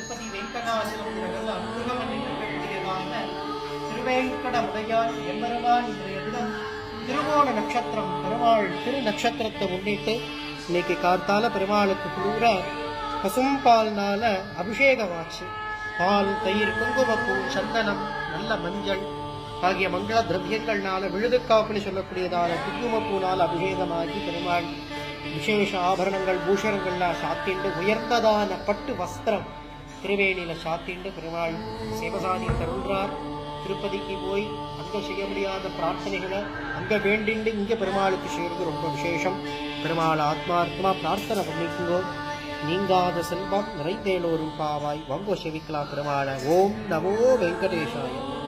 திருப்பதி வெங்கடாச்சலம் அனுகிரகம் இருக்கக்கூடியதான திருவேங்கடமுடையான் எம்பெருமான் இன்றைய தினம் திருவோண நட்சத்திரம் பெருமாள் திரு நட்சத்திரத்தை முன்னிட்டு இன்னைக்கு கார்த்தால பெருமாளுக்கு குளிர பசும்பால்னால அபிஷேகமாச்சு. பால், தயிர், குங்குமப்பூ, சந்தனம், நல்ல மஞ்சள் ஆகிய மங்கள திரவியங்கள்னால விழுதுக்காப்புன்னு சொல்லக்கூடியதான குங்குமப்பூனால் அபிஷேகமாகி பெருமாள் விசேஷ ஆபரணங்கள் பூஷணங்கள்லாம் சாத்திண்டு உயர்ந்ததான பட்டு வஸ்திரம் திருவேணியில சாத்திண்டு பெருமாள் சேவசாதி தருள்றார். திருப்பதிக்கு போய் அங்க செய்ய முடியாத பிரார்த்தனைகளை அங்க வேண்டிண்டு இங்க பெருமாளுக்கு செய்யறது ரொம்ப விசேஷம். பெருமாள் ஆத்மார்த்தமா பிரார்த்தனை பண்ணிக்குங்கோ. நீங்காத செல்வம் நிறைந்தேலோரும் பாவாய் வங்கோ செவிக்கலாம் பெருமாளை. ஓம் நமோ வெங்கடேஷாய.